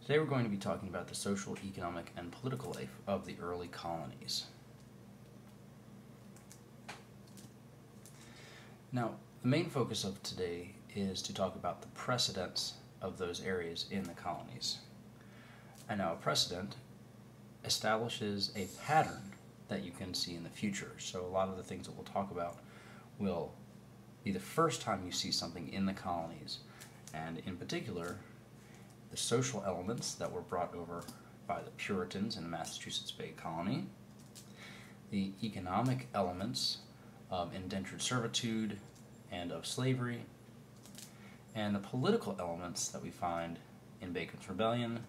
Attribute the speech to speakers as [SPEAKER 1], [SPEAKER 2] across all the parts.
[SPEAKER 1] Today we're going to be talking about the social, economic, and political life of the early colonies. Now, the main focus of today is to talk about the precedents of those areas in the colonies. And now a precedent establishes a pattern that you can see in the future. So a lot of the things that we'll talk about will be the first time you see something in the colonies, and in particular, the social elements that were brought over by the Puritans in the Massachusetts Bay Colony, the economic elements of indentured servitude and of slavery, and the political elements that we find in Bacon's Rebellion,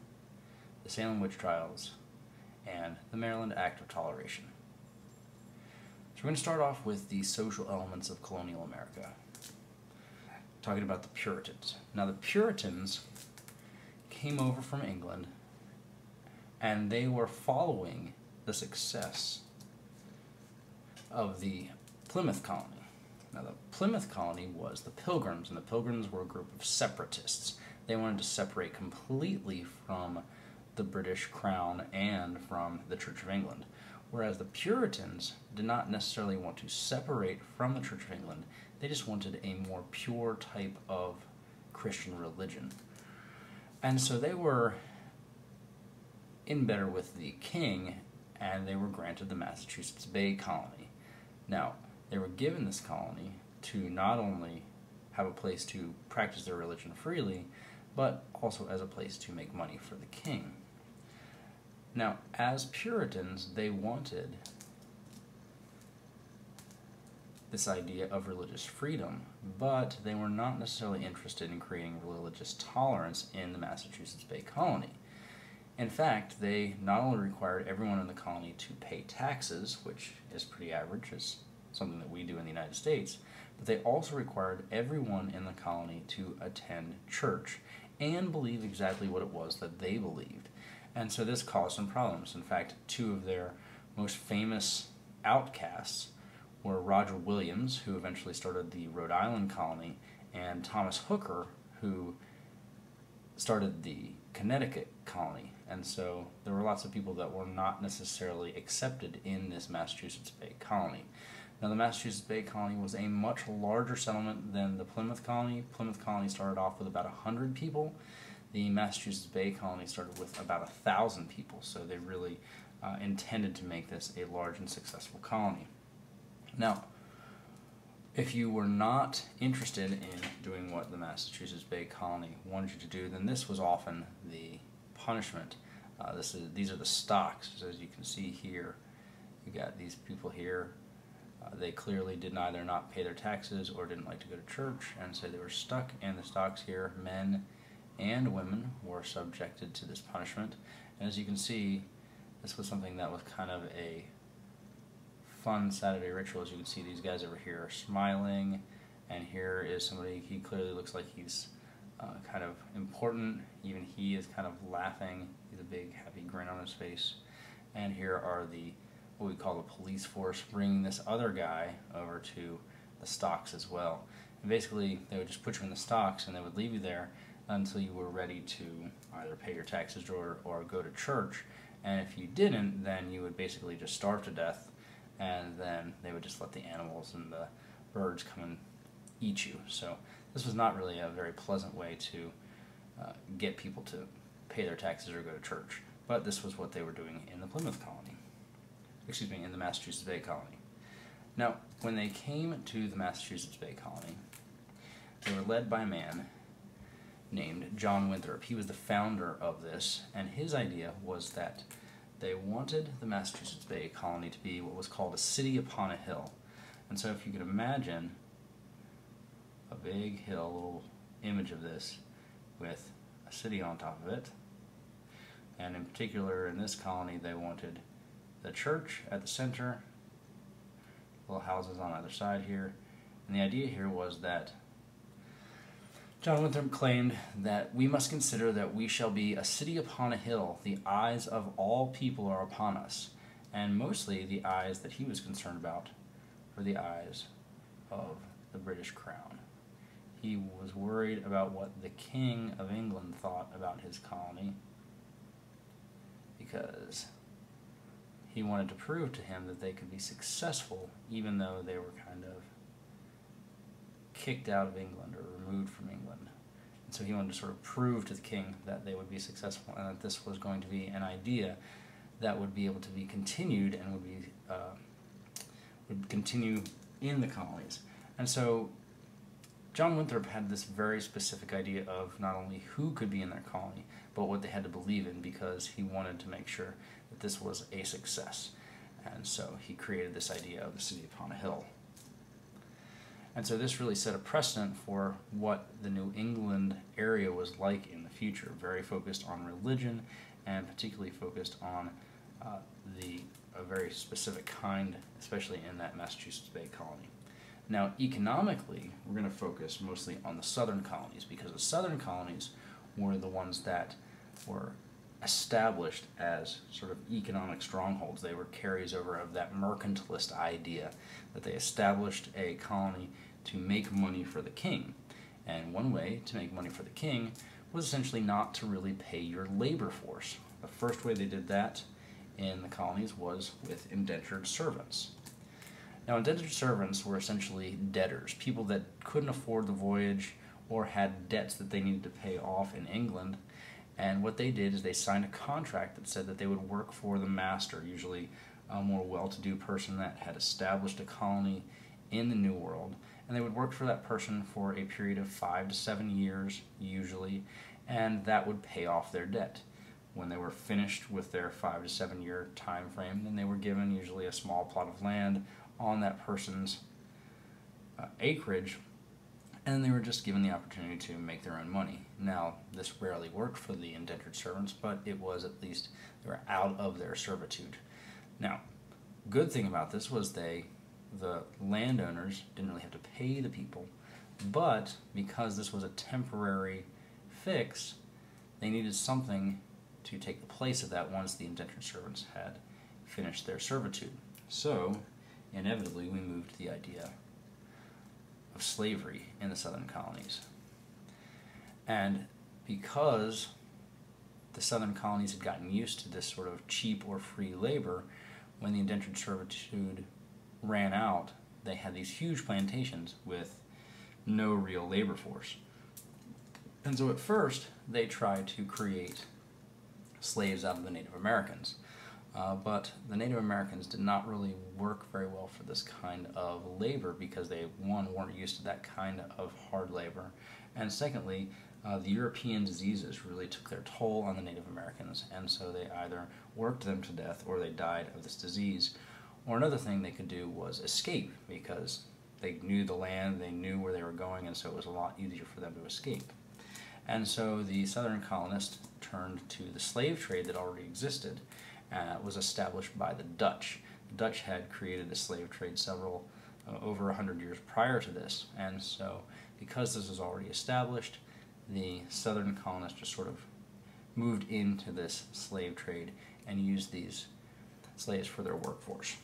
[SPEAKER 1] the Salem Witch Trials, and the Maryland Act of Toleration. So we're going to start off with the social elements of colonial America, talking about the Puritans. Now the Puritans came over from England, and they were following the success of the Plymouth colony. Now the Plymouth colony was the Pilgrims, and the Pilgrims were a group of separatists. They wanted to separate completely from the British Crown and from the Church of England, whereas the Puritans did not necessarily want to separate from the Church of England. They just wanted a more pure type of Christian religion. And so they were in better with the king, and they were granted the Massachusetts Bay Colony. Now, they were given this colony to not only have a place to practice their religion freely, but also as a place to make money for the king. Now, as Puritans, they wanted this idea of religious freedom, but they were not necessarily interested in creating religious tolerance in the Massachusetts Bay Colony. In fact, they not only required everyone in the colony to pay taxes, which is pretty average, is something that we do in the United States, but they also required everyone in the colony to attend church and believe exactly what it was that they believed. And so this caused some problems. In fact, two of their most famous outcasts were Roger Williams, who eventually started the Rhode Island colony, and Thomas Hooker, who started the Connecticut colony. And so there were lots of people that were not necessarily accepted in this Massachusetts Bay Colony. Now the Massachusetts Bay Colony was a much larger settlement than the Plymouth Colony. Plymouth Colony started off with about 100 people. The Massachusetts Bay Colony started with about 1,000 people, so they really intended to make this a large and successful colony. Now, if you were not interested in doing what the Massachusetts Bay Colony wanted you to do, then this was often the punishment. These are the stocks. So as you can see here, you got these people here. They clearly did either not pay their taxes or didn't like to go to church, and so they were stuck in the stocks here. Men and women were subjected to this punishment. And as you can see, this was something that was kind of a fun Saturday ritual. As you can see, these guys over here are smiling, and here is somebody, he clearly looks like he's kind of important. Even he is kind of laughing. He's a big happy grin on his face. And here are what we call the police force bringing this other guy over to the stocks as well. And basically, they would just put you in the stocks, and they would leave you there until you were ready to either pay your taxes or go to church. And if you didn't, then you would basically just starve to death, and then they would just let the animals and the birds come and eat you. So this was not really a very pleasant way to get people to pay their taxes or go to church. But this was what they were doing in the Plymouth Colony. Excuse me, in the Massachusetts Bay Colony. Now, when they came to the Massachusetts Bay Colony, they were led by a man named John Winthrop. He was the founder of this, and his idea was that they wanted the Massachusetts Bay Colony to be what was called a city upon a hill. And so if you could imagine a big hill, a little image of this, with a city on top of it, and in particular in this colony they wanted the church at the center, little houses on either side here, and the idea here was that John Winthrop claimed that we must consider that we shall be a city upon a hill. The eyes of all people are upon us. And mostly the eyes that he was concerned about were the eyes of the British Crown. He was worried about what the King of England thought about his colony, because he wanted to prove to him that they could be successful even though they were kind of kicked out of England or removed from England. And so he wanted to sort of prove to the king that they would be successful and that this was going to be an idea that would be able to be continued and would continue in the colonies. And so John Winthrop had this very specific idea of not only who could be in their colony, but what they had to believe in, because he wanted to make sure that this was a success. And so he created this idea of the city upon a hill. And so this really set a precedent for what the New England area was like in the future, very focused on religion and particularly focused on a very specific kind, especially in that Massachusetts Bay Colony. Now, economically, we're going to focus mostly on the southern colonies, because the southern colonies were the ones that were established as sort of economic strongholds. They were carries over of that mercantilist idea that they established a colony to make money for the king. And one way to make money for the king was essentially not to really pay your labor force. The first way they did that in the colonies was with indentured servants. Now, indentured servants were essentially debtors, people that couldn't afford the voyage or had debts that they needed to pay off in England. And what they did is they signed a contract that said that they would work for the master, usually a more well-to-do person that had established a colony in the New World. And they would work for that person for a period of 5 to 7 years, usually, and that would pay off their debt. When they were finished with their 5 to 7 year time frame, then they were given usually a small plot of land on that person's acreage, and they were just given the opportunity to make their own money. Now, this rarely worked for the indentured servants, but it was at least they were out of their servitude. Now, good thing about this was the landowners didn't really have to pay the people, but because this was a temporary fix, they needed something to take the place of that once the indentured servants had finished their servitude. So, inevitably, we moved to the idea of slavery in the southern colonies. And because the southern colonies had gotten used to this sort of cheap or free labor, when the indentured servitude ran out, they had these huge plantations with no real labor force. And so at first, they tried to create slaves out of the Native Americans. But the Native Americans did not really work very well for this kind of labor because they, one, weren't used to that kind of hard labor, and secondly, the European diseases really took their toll on the Native Americans, and so they either worked them to death or they died of this disease. Or another thing they could do was escape, because they knew the land, they knew where they were going, and so it was a lot easier for them to escape. And so the southern colonists turned to the slave trade that already existed. Was established by the Dutch. The Dutch had created the slave trade over 100 years prior to this, and so because this was already established, the southern colonists just sort of moved into this slave trade and used these slaves for their workforce.